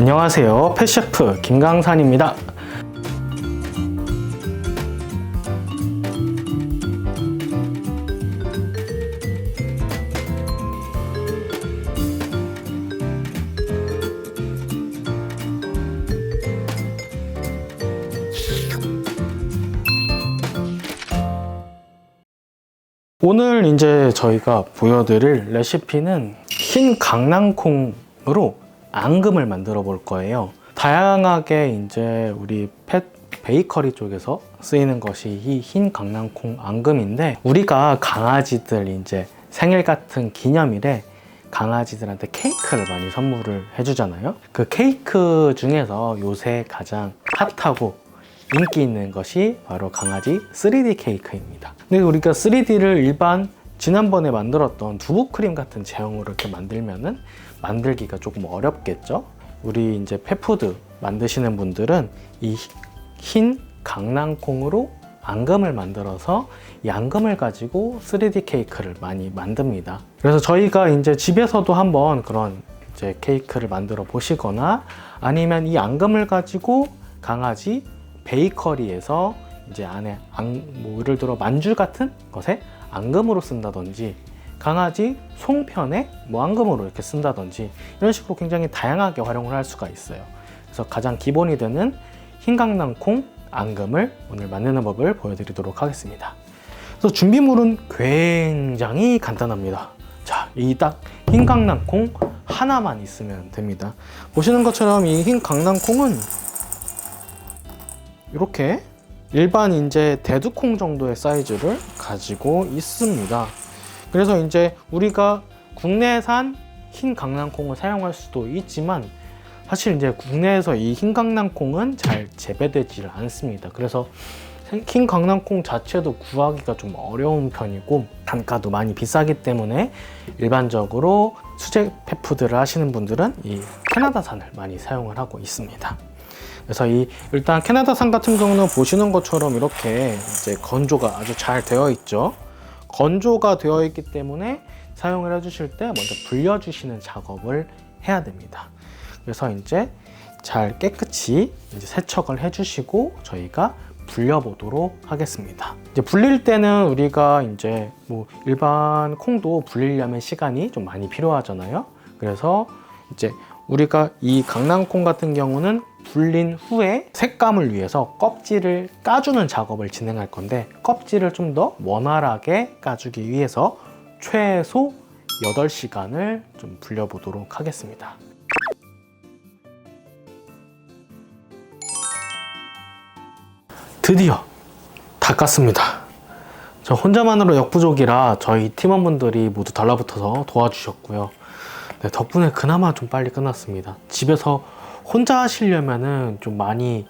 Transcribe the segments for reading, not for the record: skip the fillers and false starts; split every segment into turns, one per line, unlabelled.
안녕하세요, 펫셰프 김강산입니다. 오늘 이제 저희가 보여드릴 레시피는 흰 강낭콩으로 앙금을 만들어 볼 거예요. 다양하게 이제 우리 펫 베이커리 쪽에서 쓰이는 것이 이 흰 강낭콩 앙금인데, 우리가 강아지들 이제 생일 같은 기념일에 강아지들한테 케이크를 많이 선물을 해주잖아요. 그 케이크 중에서 요새 가장 핫하고 인기 있는 것이 바로 강아지 3D 케이크입니다. 근데 우리가 3D를 일반 지난번에 만들었던 두부크림 같은 제형으로 이렇게 만들면은 만들기가 조금 어렵겠죠? 우리 이제 펫푸드 만드시는 분들은 이 흰 강낭콩으로 앙금을 만들어서 이 앙금을 가지고 3D 케이크를 많이 만듭니다. 그래서 저희가 이제 집에서도 한번 그런 이제 케이크를 만들어 보시거나, 아니면 이 앙금을 가지고 강아지 베이커리에서 이제 안에 뭐 예를 들어 만주 같은 것에 앙금으로 쓴다든지, 강아지 송편에 뭐 앙금으로 이렇게 쓴다든지, 이런 식으로 굉장히 다양하게 활용을 할 수가 있어요. 그래서 가장 기본이 되는 흰 강낭콩 앙금을 오늘 만드는 법을 보여드리도록 하겠습니다. 그래서 준비물은 굉장히 간단합니다. 자, 이 딱 흰 강낭콩 하나만 있으면 됩니다. 보시는 것처럼 이 흰 강낭콩은 이렇게 일반 이제 대두콩 정도의 사이즈를 가지고 있습니다. 그래서 이제 우리가 국내산 흰 강낭콩을 사용할 수도 있지만, 사실 이제 국내에서 이 흰 강낭콩은 잘 재배되지 않습니다. 그래서 흰 강낭콩 자체도 구하기가 좀 어려운 편이고 단가도 많이 비싸기 때문에 일반적으로 수제 펫푸드를 하시는 분들은 이 캐나다산을 많이 사용을 하고 있습니다. 그래서 일단 캐나다산 같은 경우는 보시는 것처럼 이렇게 이제 건조가 아주 잘 되어 있죠. 건조가 되어 있기 때문에 사용을 해주실 때 먼저 불려주시는 작업을 해야 됩니다. 그래서 이제 잘 깨끗이 이제 세척을 해주시고 저희가 불려보도록 하겠습니다. 이제 불릴 때는 우리가 이제 뭐 일반 콩도 불리려면 시간이 좀 많이 필요하잖아요. 그래서 이제 우리가 이 강낭콩 같은 경우는 불린 후에 색감을 위해서 껍질을 까주는 작업을 진행할 건데, 껍질을 좀 더 원활하게 까주기 위해서 최소 8시간을 좀 불려보도록 하겠습니다. 드디어 다 깠습니다. 저 혼자만으로 역부족이라 저희 팀원분들이 모두 달라붙어서 도와주셨고요. 네, 덕분에 그나마 좀 빨리 끝났습니다. 집에서 혼자 하시려면은 좀 많이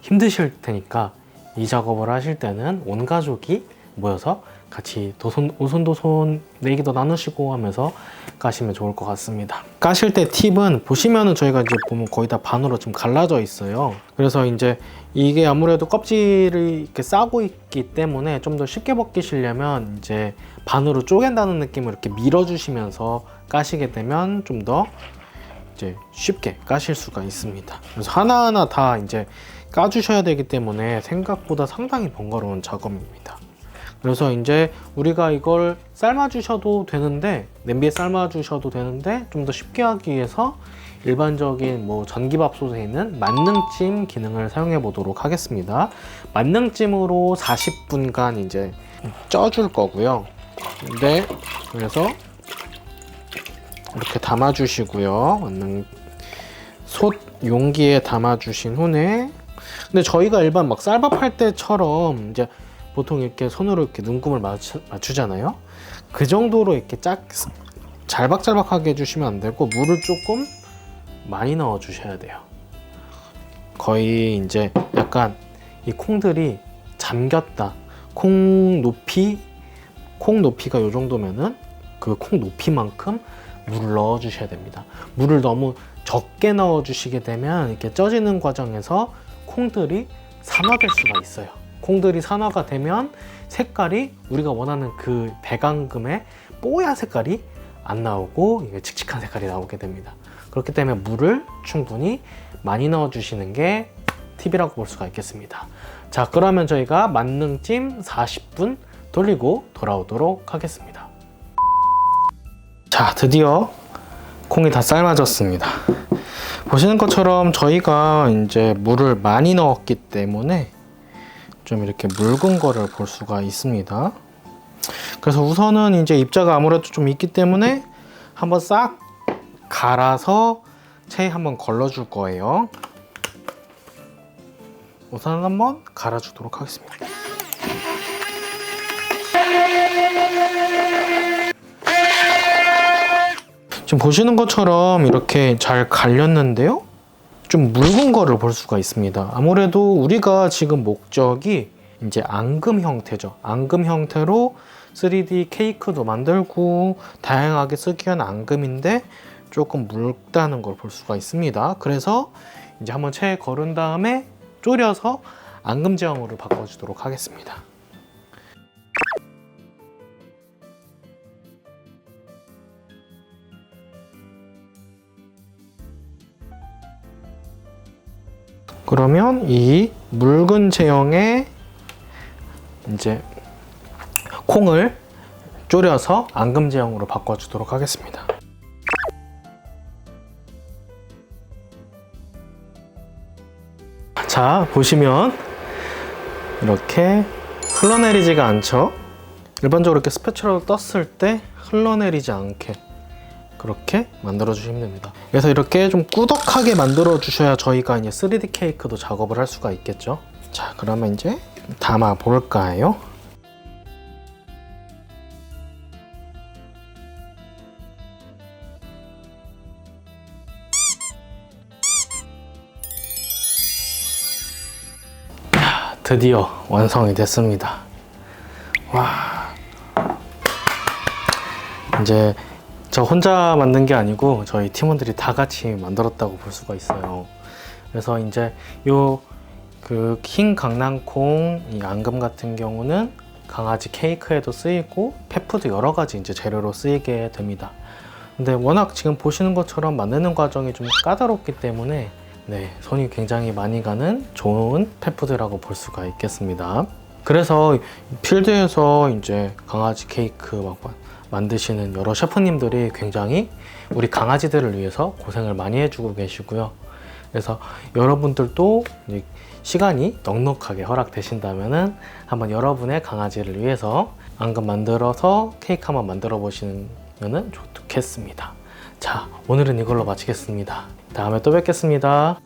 힘드실 테니까 이 작업을 하실 때는 온 가족이 모여서 같이 오손도손 내기도 나누시고 하면서 까시면 좋을 것 같습니다. 까실 때 팁은 보시면은 저희가 이제 보면 거의 다 반으로 좀 갈라져 있어요. 그래서 이제 이게 아무래도 껍질을 이렇게 싸고 있기 때문에 좀 더 쉽게 벗기시려면 이제 반으로 쪼갠다는 느낌으로 이렇게 밀어주시면서 까시게 되면 좀 더 이제 쉽게 까실 수가 있습니다. 그래서 하나하나 다 이제 까주셔야 되기 때문에 생각보다 상당히 번거로운 작업입니다. 그래서 이제 우리가 이걸 삶아주셔도 되는데, 냄비에 삶아주셔도 되는데, 좀 더 쉽게 하기 위해서 일반적인 뭐 전기밥솥에 있는 만능찜 기능을 사용해 보도록 하겠습니다. 만능찜으로 40분간 이제 쪄줄 거고요. 근데 그래서 이렇게 담아주시고요. 솥 용기에 담아주신 후에, 근데 저희가 일반 막 쌀밥 할 때처럼 이제 보통 이렇게 손으로 이렇게 눈금을 맞추잖아요. 그 정도로 이렇게 잘박잘박하게 해주시면 안 되고, 물을 조금 많이 넣어 주셔야 돼요. 거의 이제 약간 이 콩들이 잠겼다. 콩 높이가 이 정도면은 그 콩 높이만큼 물을 넣어 주셔야 됩니다. 물을 너무 적게 넣어 주시게 되면 이렇게 쪄지는 과정에서 콩들이 산화될 수가 있어요. 콩들이 산화가 되면 색깔이 우리가 원하는 그 백앙금의 뽀얀 색깔이 안 나오고 칙칙한 색깔이 나오게 됩니다. 그렇기 때문에 물을 충분히 많이 넣어주시는 게 팁이라고 볼 수가 있겠습니다. 자, 그러면 저희가 만능찜 40분 돌리고 돌아오도록 하겠습니다. 자, 드디어 콩이 다 삶아졌습니다. 보시는 것처럼 저희가 이제 물을 많이 넣었기 때문에 좀 이렇게 묽은 거를 볼 수가 있습니다. 그래서 우선은 이제 입자가 아무래도 좀 있기 때문에 한번 싹 갈아서 체에 한번 걸러줄 거예요. 우선 한번 갈아주도록 하겠습니다. 지금 보시는 것처럼 이렇게 잘 갈렸는데요. 좀 묽은 거를 볼 수가 있습니다. 아무래도 우리가 지금 목적이 이제 앙금 형태죠. 앙금 형태로 3D 케이크도 만들고 다양하게 쓰기 위한 앙금인데 조금 묽다는 걸 볼 수가 있습니다. 그래서 이제 한번 체에 걸은 다음에 졸여서 앙금 제형으로 바꿔주도록 하겠습니다. 그러면 이 묽은 제형에 이제 콩을 졸여서 앙금 제형으로 바꿔주도록 하겠습니다. 자, 보시면 이렇게 흘러내리지가 않죠? 일반적으로 이렇게 스패츌러로 떴을 때 흘러내리지 않게 그렇게 만들어 주시면 됩니다. 그래서 이렇게 좀 꾸덕하게 만들어 주셔야 저희가 이제 3D 케이크도 작업을 할 수가 있겠죠. 자, 그러면 이제 담아 볼까요? 드디어 완성이 됐습니다. 와, 이제 저 혼자 만든 게 아니고 저희 팀원들이 다 같이 만들었다고 볼 수가 있어요. 그래서 이제 요 그 흰 강낭콩 이 앙금 같은 경우는 강아지 케이크에도 쓰이고 펫푸드 여러 가지 이제 재료로 쓰이게 됩니다. 근데 워낙 지금 보시는 것처럼 만드는 과정이 좀 까다롭기 때문에 손이 굉장히 많이 가는 좋은 펫푸드라고 볼 수가 있겠습니다. 그래서 필드에서 이제 강아지 케이크 막 만드시는 여러 셰프님들이 굉장히 우리 강아지들을 위해서 고생을 많이 해주고 계시고요. 그래서 여러분들도 시간이 넉넉하게 허락되신다면은 한번 여러분의 강아지를 위해서 앙금 만들어서 케이크 한번 만들어 보시면 좋겠습니다. 자, 오늘은 이걸로 마치겠습니다. 다음에 또 뵙겠습니다.